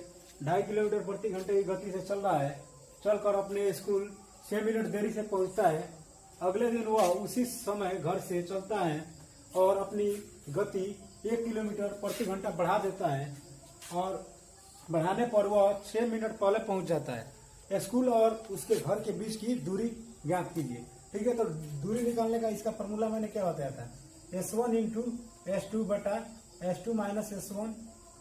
2.5 किलोमीटर प्रति घंटे की गति से चल रहा है, चलकर अपने स्कूल 6 मिनट देरी से पहुंचता है। अगले दिन वह उसी समय घर से चलता है और अपनी गति 1 किलोमीटर प्रति घंटा बढ़ा देता है और बढ़ाने पर वह 6 मिनट पहले पहुंच जाता है। स्कूल और उसके घर के बीच की दूरी ज्ञात कीजिए। ठीक है, तो दूरी निकालने का इसका फॉर्मूला मैंने क्या बताया था, S1 इंटू S2 बटा S2 माइनस S1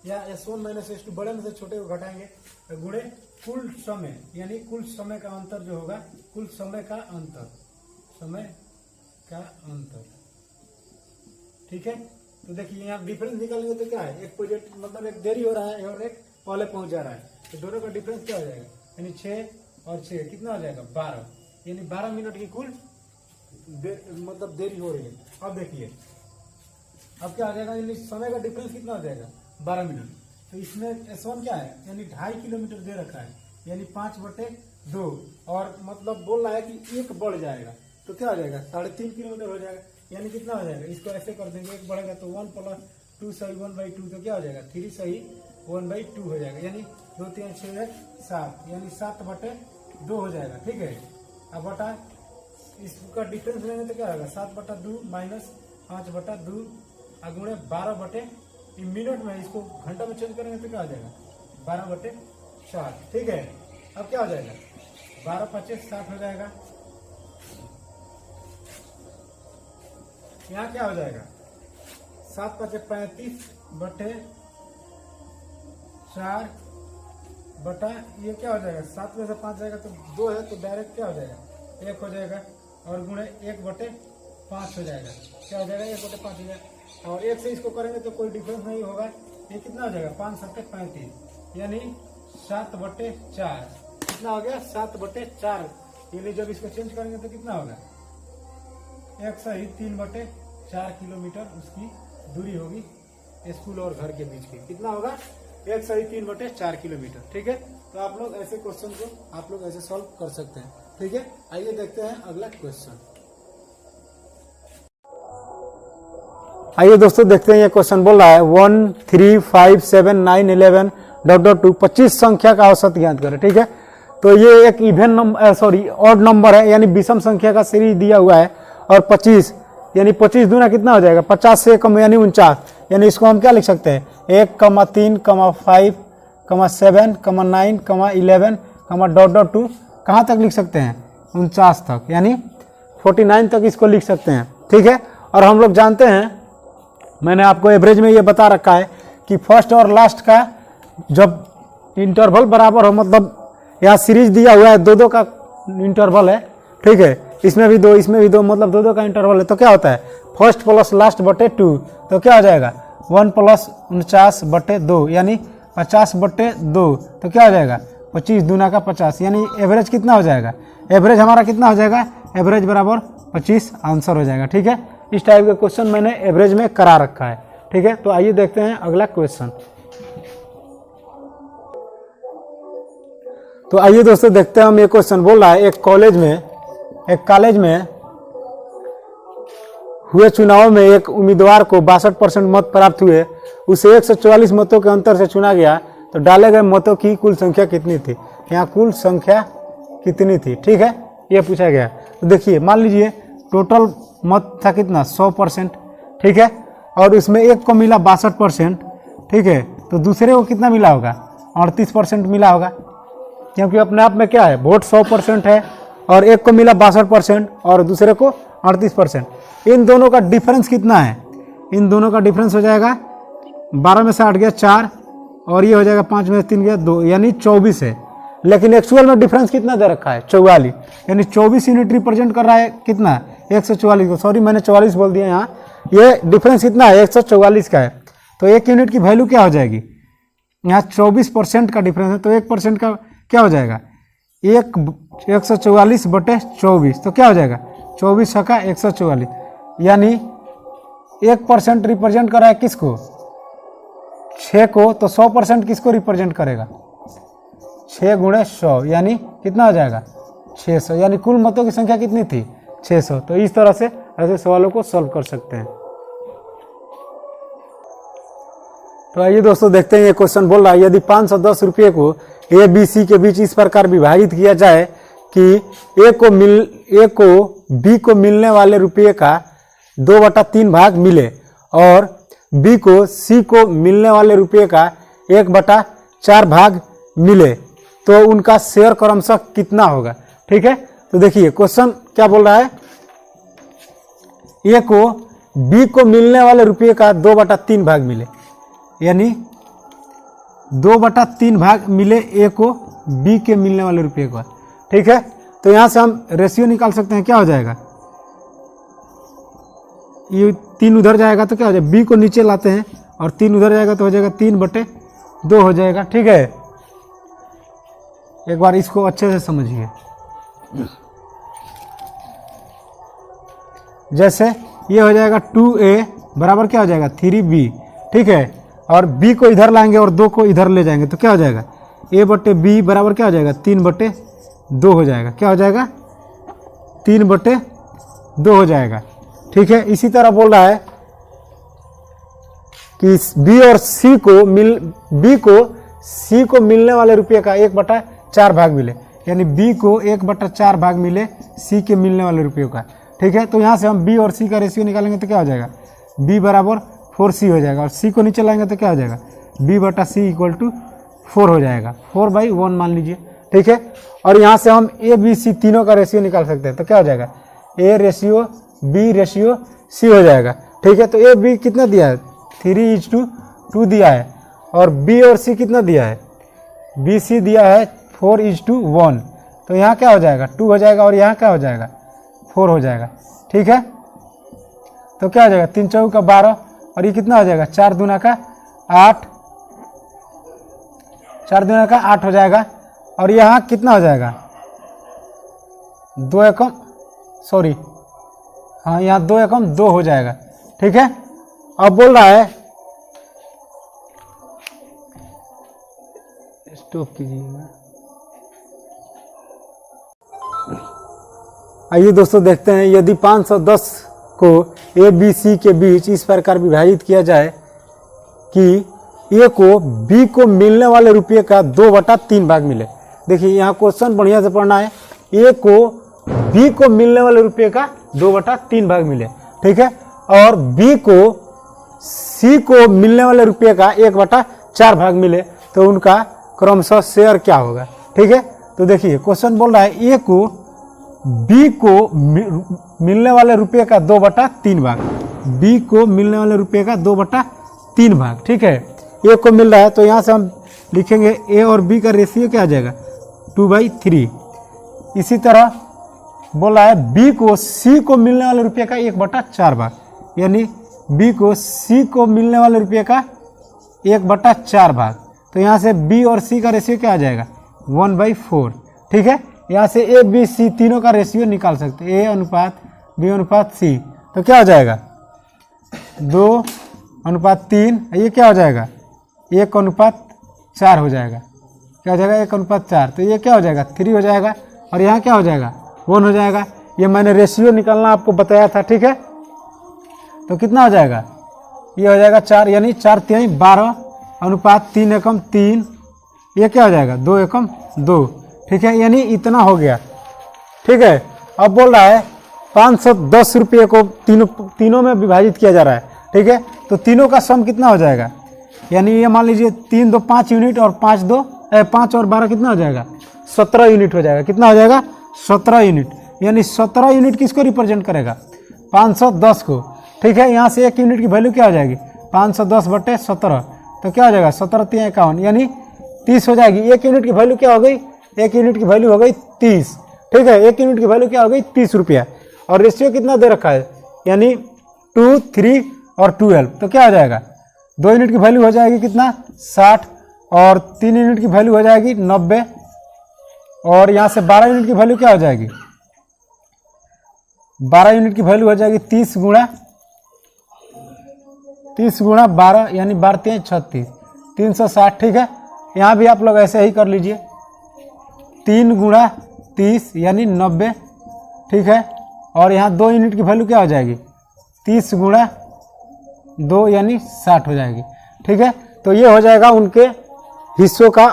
या S1 माइनस S2 बड़े में से छोटे को घटाएंगे गुणे कुल समय, यानी कुल समय का अंतर जो होगा, कुल समय का अंतर। ठीक है, तो देखिए यहाँ डिफरेंस निकालेंगे तो क्या है, एक पॉजिटिव मतलब एक देरी हो रहा है और एक पहले पहुंच जा रहा है, तो दोनों का डिफरेंस क्या हो जाएगा, यानी 6 और 6 कितना हो जाएगा 12, यानी 12 मिनट की कुल मतलब देरी हो रही है। अब देखिए अब क्या आ जाएगा, यानी समय का डिफरेंस कितना हो जाएगा 12 मिनट। तो इसमें S1 क्या है, यानी 2.5 किलोमीटर दे रखा है, यानी 5/2 और मतलब बोल रहा है कि 1 बढ़ जाएगा तो क्या हो जाएगा 3.5 किलोमीटर हो जाएगा, यानी कितना हो जाएगा, इसको ऐसे कर देंगे, 1 बढ़ेगा तो 1 + 2 सही 1/2 तो क्या हो जाएगा 3 सही 1/2 हो जाएगा, यानी 2 3 6 7, यानी 7/2 हो जाएगा। ठीक है, अब बटा इसका डिफरेंस लेंगे तो क्या होगा 7/2 माइनस 5/2 गुणे 12 मिनट में, इसको घंटा में चेंज करेंगे तो क्या हो जाएगा 12/4। ठीक है, अब क्या हो जाएगा 12 × 5 = 60 हो जाएगा। यहाँ क्या हो जाएगा 7 × 5 = 35/4 बटा ये क्या हो जाएगा 7 में से 5 जाएगा तो 2 है, तो डायरेक्ट क्या हो जाएगा 1 हो जाएगा और गुणे 1/5 हो जाएगा, क्या हो जाएगा 1/5 हो जाएगा, और 1 से इसको करेंगे तो कोई डिफरेंस नहीं होगा, ये कितना हो जाएगा 5 × 7 = 35, यानी 7/4 कितना हो गया 7/4, यानी जब इसको चेंज करेंगे तो कितना होगा 1 सही 3/4 किलोमीटर उसकी दूरी होगी स्कूल और घर के बीच की, कितना होगा 1 सही 3/4 किलोमीटर। ठीक है, तो आप लोग ऐसे क्वेश्चन को आप लोग ऐसे सॉल्व कर सकते हैं। ठीक है, आइए देखते हैं अगला क्वेश्चन। आइए दोस्तों देखते हैं, ये क्वेश्चन बोल रहा है 1 3 5 7 9 11 ... 25 संख्या का औसत ज्ञात करें। ठीक है, तो ये एक इवन नंबर ऑड नंबर है, यानी विषम संख्या का सीरीज दिया हुआ है, और 25 यानी 25 दूना कितना हो जाएगा 50 से कम यानी 49, यानी इसको हम क्या लिख सकते हैं 1, 3, 5, 7, 9, 11, ... 2 कहाँ तक लिख सकते हैं 49 तक, यानी 49 तक इसको लिख सकते हैं। ठीक है, और हम लोग जानते हैं, मैंने आपको एवरेज में ये बता रखा है कि फर्स्ट और लास्ट का जब इंटरवल बराबर हो, मतलब यहाँ सीरीज दिया हुआ है 2-2 का इंटरवल है। ठीक है, इसमें भी 2 इसमें भी 2, मतलब 2-2 का इंटरवल है, तो क्या होता है फर्स्ट प्लस लास्ट बटे 2, तो क्या हो जाएगा 1 + 49/2, यानी 50/2, तो क्या हो जाएगा 25 दूना का 50, यानी एवरेज कितना हो जाएगा, एवरेज हमारा कितना हो जाएगा, एवरेज बराबर 25 आंसर हो जाएगा। ठीक है, इस टाइप का क्वेश्चन मैंने एवरेज में करा रखा है। ठीक है, तो आइए देखते हैं अगला क्वेश्चन। तो आइए दोस्तों देखते हैं हम, ये क्वेश्चन बोल रहा है एक कॉलेज में हुए चुनाव में एक उम्मीदवार को 62% मत प्राप्त हुए, उसे 144 मतों के अंतर से चुना गया, तो डाले गए मतों की कुल संख्या कितनी थी, यहाँ कुल संख्या कितनी थी। ठीक है, ये पूछा गया। तो देखिए मान लीजिए टोटल मत था कितना 100%। ठीक है, और उसमें एक को मिला 62%। ठीक है, तो दूसरे को कितना मिला होगा 38% मिला होगा, क्योंकि अपने आप में क्या है वोट 100% है, और एक को मिला 62% और दूसरे को 38%। इन दोनों का डिफरेंस कितना है, इन दोनों का डिफरेंस हो जाएगा 12 में से 8 गया 4, और ये हो जाएगा 5 में से 3 गया 2, यानी 24 है। लेकिन एक्चुअल में डिफरेंस कितना दे रखा है 44, यानी 24 यूनिट रिप्रेजेंट कर रहा है कितना 144 को, सॉरी मैंने 44 बोल दिया, यहाँ ये डिफरेंस कितना है 144 का है, तो 1 यूनिट की वैल्यू क्या हो जाएगी, यहाँ 24% का डिफरेंस है, तो 1% का क्या हो जाएगा 144/24, तो क्या हो जाएगा 24 × 144, यानी 1% रिप्रेजेंट कर रहा है किसको 6 को, तो 100% किसको रिप्रेजेंट करेगा 6 × 100, यानी कितना हो जाएगा 600, यानी कुल मतों की संख्या कितनी थी 600। तो इस तरह से ऐसे सवालों को सॉल्व कर सकते हैं। तो आइए दोस्तों देखते हैं, ये क्वेश्चन बोल रहा है यदि 510 रुपये को ए बी सी के बीच इस प्रकार विभाजित किया जाए कि ए को बी को मिलने वाले रुपये का 2/3 भाग मिले और बी को सी को मिलने वाले रुपये का 1/4 भाग मिले तो उनका शेयर क्रमशः कितना होगा। ठीक है, तो देखिए क्वेश्चन क्या बोल रहा है, ए को बी को मिलने वाले रुपये का 2/3 भाग मिले, यानी 2/3 भाग मिले ए को बी के मिलने वाले रुपये का। ठीक है, तो यहां से हम रेशियो निकाल सकते हैं, क्या हो जाएगा, ये 3 उधर जाएगा तो क्या हो जाएगा, बी को नीचे लाते हैं और 3 उधर जाएगा तो हो जाएगा 3/2 हो जाएगा। ठीक है, एक बार इसको अच्छे से समझिए। जैसे ये हो जाएगा 2a बराबर क्या हो जाएगा 3b। ठीक है, और b को इधर लाएंगे और 2 को इधर ले जाएंगे तो क्या हो जाएगा a/b बराबर क्या हो जाएगा 3/2 हो जाएगा। क्या हो जाएगा 3/2 हो जाएगा। ठीक है, इसी तरह बोल रहा है कि b और c को c को मिलने वाले रुपये का 1/4 भाग मिले, यानी b को 1/4 भाग मिले c के मिलने वाले रुपयों का। ठीक है, तो यहाँ से हम b और c का रेशियो निकालेंगे तो क्या हो जाएगा, b बराबर 4c हो जाएगा और c को नीचे लाएंगे तो क्या हो जाएगा b/c = 4 हो जाएगा, 4/1 मान लीजिए। ठीक है, और यहाँ से हम a b c तीनों का रेशियो निकाल सकते हैं तो क्या हो जाएगा a ratio b ratio c हो जाएगा। ठीक है, तो a b कितना दिया है 3:2 दिया है और b और c कितना दिया है b c दिया है 4:1, तो यहाँ क्या हो जाएगा 2 हो जाएगा और यहाँ क्या हो जाएगा 4 हो जाएगा। ठीक है, तो क्या हो जाएगा 3 × 4 = 12 और ये कितना हो जाएगा 4 दूना का 8 हो जाएगा और यहाँ कितना हो जाएगा 2 एकम सॉरी हाँ यहाँ 2 एकम 2 हो जाएगा। ठीक है, अब बोल रहा है स्टॉप कीजिएगा। आइए दोस्तों देखते हैं, यदि 510 को ए बी सी के बीच इस प्रकार विभाजित किया जाए कि ए को बी को मिलने वाले रुपये का 2/3 भाग मिले। देखिए यहाँ क्वेश्चन बढ़िया से पढ़ना है, ए को बी को मिलने वाले रुपये का 2/3 भाग मिले। ठीक है, और बी को सी को मिलने वाले रुपये का 1/4 भाग मिले तो उनका क्रमशः शेयर क्या होगा। ठीक है, तो देखिए क्वेश्चन बोल रहा है ए को बी को मिलने वाले रुपये का 2/3 भाग, बी को मिलने वाले रुपये का 2/3 भाग। ठीक है, ए को मिल रहा है तो यहाँ से हम लिखेंगे ए और बी का रेशियो क्या आ जाएगा 2/3। इसी तरह बोल रहा है बी को सी को मिलने वाले रुपये का 1/4 भाग, यानी बी को सी को मिलने वाले रुपये का 1/4 भाग, तो यहाँ से बी और सी का रेशियो क्या आ जाएगा 1/4। ठीक है, यहाँ से ए बी सी तीनों का रेशियो निकाल सकते हैं, A/B/C, तो क्या हो जाएगा 2/3, ये क्या हो जाएगा 1/4 हो जाएगा। क्या हो जाएगा 1/4, तो ये क्या हो जाएगा 3 हो जाएगा और यहाँ क्या हो जाएगा 1 हो जाएगा। ये मैंने रेशियो निकालना आपको बताया था। ठीक है, तो कितना हो जाएगा, ये हो जाएगा 4, यानी 4×3 = 12/3 ये क्या हो जाएगा 2/2। ठीक है, यानी इतना हो गया। ठीक है, अब बोल रहा है 510 रुपये को तीनों में विभाजित किया जा रहा है। ठीक है, तो तीनों का सम कितना हो जाएगा, यानी ये मान लीजिए 3 × 2 = 5 यूनिट और 5 और 12 कितना हो जाएगा 17 यूनिट हो जाएगा। कितना हो जाएगा 17 यूनिट, यानी 17 यूनिट किसको रिप्रेजेंट करेगा 510 को। ठीक है, यहाँ से 1 यूनिट की वैल्यू क्या हो जाएगी 510/17, तो क्या हो जाएगा 17×3 = 51, यानी 30 हो जाएगी। 1 यूनिट की वैल्यू क्या हो गई, 1 यूनिट की वैल्यू हो गई 30। ठीक है, 1 यूनिट की वैल्यू क्या हो गई 30 रुपया और रेशियो कितना दे रखा है, यानी 2, 3 और 12, तो क्या हो जाएगा 2 यूनिट की वैल्यू हो जाएगी कितना 60 और 3 यूनिट की वैल्यू हो जाएगी 90 और यहाँ से 12 यूनिट की वैल्यू क्या हो जाएगी 12 यूनिट की वैल्यू हो जाएगी 30 गुणा 12, यानी 12×3 = 36, 360। ठीक है, यहाँ भी आप लोग ऐसे ही कर लीजिए 3 × 30 यानी 90। ठीक है, और यहाँ 2 यूनिट की वैल्यू क्या हो जाएगी 30 × 2 यानी 60 हो जाएगी। ठीक है, तो ये हो जाएगा उनके हिस्सों का,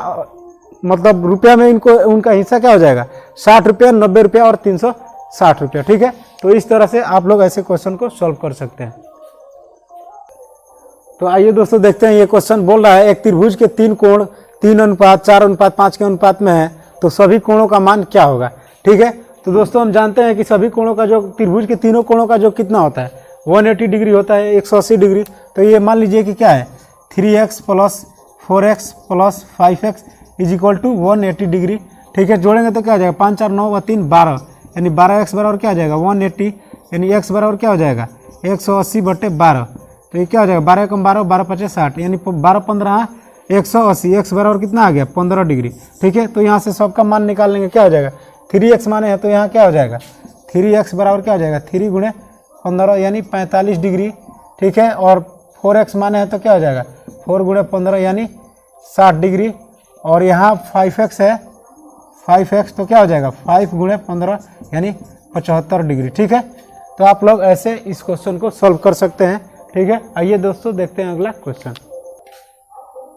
मतलब रुपया में इनको उनका हिस्सा क्या हो जाएगा 60 रुपया, 90 रुपया और 360 रुपया। ठीक है, तो इस तरह से आप लोग ऐसे क्वेश्चन को सॉल्व कर सकते हैं। तो आइए दोस्तों देखते हैं, ये क्वेश्चन बोल रहा है एक त्रिभुज के 3 कोण 3:4:5 के अनुपात में है, तो सभी कोणों का मान क्या होगा। ठीक है, तो दोस्तों हम जानते हैं कि सभी कोणों का जो त्रिभुज के तीनों कोणों का जो कितना होता है 180 डिग्री होता है, 180 डिग्री। तो ये मान लीजिए कि क्या है 3x + 4x + 5x = 180 डिग्री। ठीक है, जोड़ेंगे तो क्या हो जाएगा 5 4 9 व 3 12, यानी 12x बराबर क्या हो जाएगा 180, यानी x बराबर क्या हो जाएगा 180/12। तो ये क्या हो जाएगा 12 × 12 12 × 5 60, यानी 12 15 180, x बराबर कितना आ गया 15 डिग्री। ठीक है, तो यहाँ से सबका मान निकाल लेंगे, क्या हो जाएगा 3x माने हैं तो यहाँ क्या हो जाएगा 3x बराबर क्या हो जाएगा 3 × 15 यानी 45 डिग्री। ठीक है, और 4x माने हैं तो क्या हो जाएगा 4 × 15 यानी 60 डिग्री। और यहाँ 5x है 5x तो क्या हो जाएगा 5 × 15 यानी 75 डिग्री। ठीक है, तो आप लोग ऐसे इस क्वेश्चन को सॉल्व कर सकते हैं। ठीक है, आइए दोस्तों देखते हैं अगला क्वेश्चन।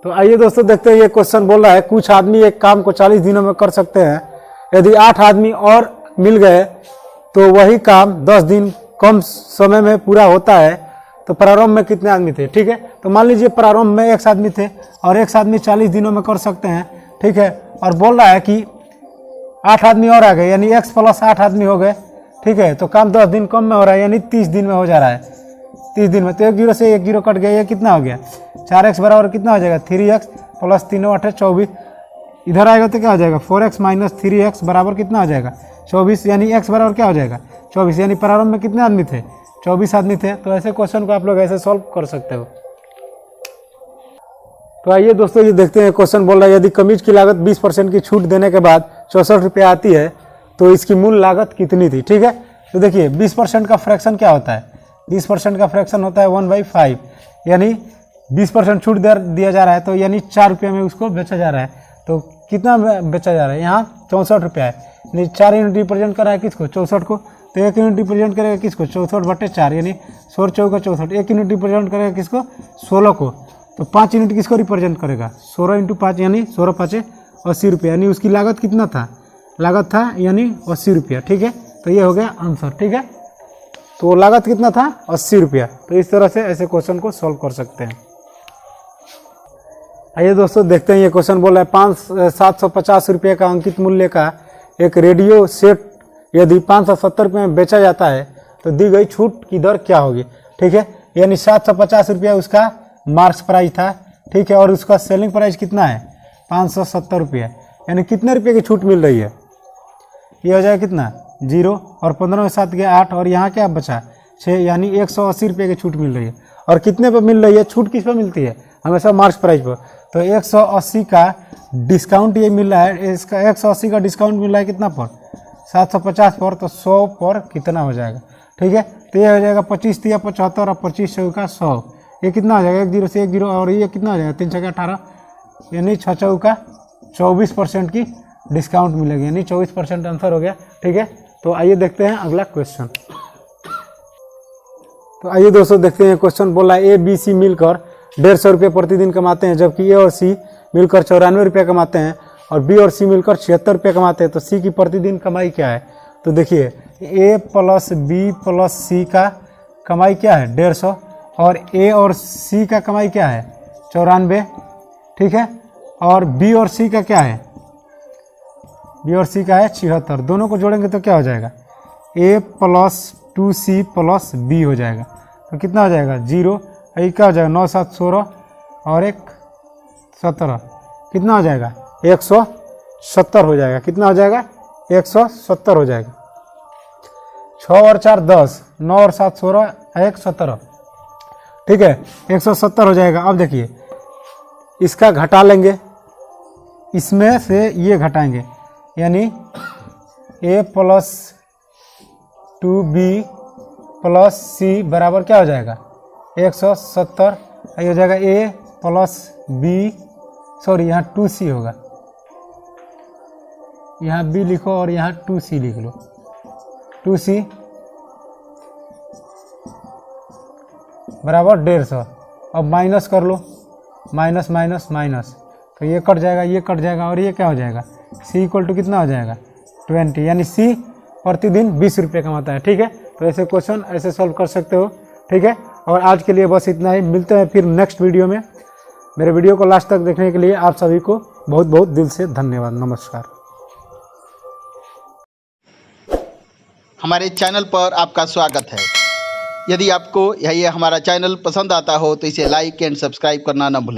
तो आइए दोस्तों देखते हैं, ये क्वेश्चन बोल रहा है कुछ आदमी एक काम को 40 दिनों में कर सकते हैं, यदि 8 आदमी और मिल गए तो वही काम 10 दिन कम समय में पूरा होता है, तो प्रारंभ में कितने आदमी थे। ठीक है, तो मान लीजिए प्रारंभ में x आदमी थे और x आदमी 40 दिनों में कर सकते हैं। ठीक है, और बोल रहा है कि 8 आदमी और आ गए, यानी x + 8 आदमी हो गए। ठीक है, तो काम 10 दिन कम में हो रहा है, यानी 30 दिन में हो जा रहा है 30 दिन में। तो 1 0 से 1 0 कट गया, ये कितना हो गया 4x बराबर कितना हो जाएगा 3x + 3 × 8 = 24। इधर आएगा तो क्या हो जाएगा 4x - 3x बराबर कितना हो जाएगा 24, यानी x बराबर क्या हो जाएगा 24, यानी प्रारंभ में कितने आदमी थे 24 आदमी थे। तो ऐसे क्वेश्चन को आप लोग ऐसे सॉल्व कर सकते हो। तो आइए दोस्तों ये देखते हैं, क्वेश्चन बोल रहा है यदि कमीज की लागत 20% की छूट देने के बाद 64 रुपये आती है तो इसकी मूल लागत कितनी थी। ठीक है, तो देखिए 20% का फ्रैक्शन क्या होता है 20% का फ्रैक्शन होता है 1/5, यानी 20% छूट दिया जा रहा है, तो यानी 4 रुपये में उसको बेचा जा रहा है। तो कितना बेचा जा रहा है यहाँ 64 रुपया है, यानी 4 यूनिट रिप्रेजेंट कर रहा है किसको 64 को, तो 1 यूनिट रिप्रेजेंट करेगा किसको 64/4, यानी 16 चौका 64। 1 यूनिट रिप्रेजेंट करेगा किसको 16 को, तो 5 यूनिट किसको रिप्रेजेंट करेगा 16 × 5 यानी 16 × 5 80 रुपये, यानी उसकी लागत कितना था लागत था यानी 80 रुपया। ठीक है, तो ये हो गया आंसर। ठीक है, तो लागत कितना था 80 रुपया। तो इस तरह से ऐसे क्वेश्चन को सॉल्व कर सकते हैं। आइए दोस्तों देखते हैं, ये क्वेश्चन बोल रहा है 750 रुपये का अंकित मूल्य का एक रेडियो सेट यदि 570 रुपये में बेचा जाता है तो दी गई छूट की दर क्या होगी। ठीक है, यानी 750 रुपया उसका मार्क्स प्राइस था। ठीक है, और उसका सेलिंग प्राइस कितना है 570 रुपये, यानी कितने रुपये की छूट मिल रही है, ये हो जाएगा कितना 0, और 15 में 7 गया 8, और यहाँ क्या बचा 6, यानी 180 रुपये की छूट मिल रही है। और कितने पर मिल रही है छूट, किस पर मिलती है हमेशा मार्क्स प्राइस पर, तो 180 का डिस्काउंट ये मिल रहा है, इसका 180 का डिस्काउंट मिल रहा है कितना पर 750 पर, तो 100 पर कितना हो जाएगा। ठीक है, तो ये हो जाएगा 25 × 75 और 25 चौका 100, ये कितना हो जाएगा 1 0 से 1 0, और ये कितना हो जाएगा 3 6 18, यानी 6 चौका 24% की डिस्काउंट मिलेगी, यानी 24% आंसर हो गया। ठीक है, तो आइए देखते हैं अगला क्वेश्चन। तो आइए दोस्तों देखते हैं, क्वेश्चन बोला ए बी सी मिलकर 150 रुपये प्रतिदिन कमाते हैं, जबकि ए और सी मिलकर 94 रुपये कमाते हैं, और बी और सी मिलकर 76 रुपये कमाते हैं, तो सी की प्रतिदिन कमाई क्या है। तो देखिए ए + बी + सी का कमाई क्या है 150, और ए और सी का कमाई क्या है 94। ठीक है, और बी और सी का क्या है बी और सी का है 76, दोनों को जोड़ेंगे तो क्या हो जाएगा ए + 2c + b हो जाएगा, तो कितना हो जाएगा 0, ये क्या हो जाएगा 9 7 16 और 1 17, कितना हो जाएगा 170 हो जाएगा, कितना हो जाएगा 170 हो जाएगा। 6 और 4 10, 9 और 7 16, 1 17। ठीक है, 170 हो जाएगा। अब देखिए इसका घटा लेंगे, इसमें से ये घटाएंगे, यानी a + 2b + c बराबर क्या हो जाएगा 170, ये हो जाएगा a + b, सॉरी यहाँ 2c होगा, यहाँ b लिखो और यहाँ 2c लिख लो, 2c बराबर 150। अब माइनस कर लो, माइनस माइनस माइनस, तो ये कट जाएगा, ये कट जाएगा, और ये क्या हो जाएगा c = कितना हो जाएगा 20, यानी c प्रतिदिन 20 रुपये कमाता है। ठीक है, तो ऐसे क्वेश्चन ऐसे सॉल्व कर सकते हो। ठीक है, और आज के लिए बस इतना ही। मिलते हैं फिर नेक्स्ट वीडियो में। मेरे वीडियो को लास्ट तक देखने के लिए आप सभी को बहुत बहुत दिल से धन्यवाद। नमस्कार। हमारे चैनल पर आपका स्वागत है। यदि आपको यह हमारा चैनल पसंद आता हो तो इसे लाइक एंड सब्सक्राइब करना न भूलें।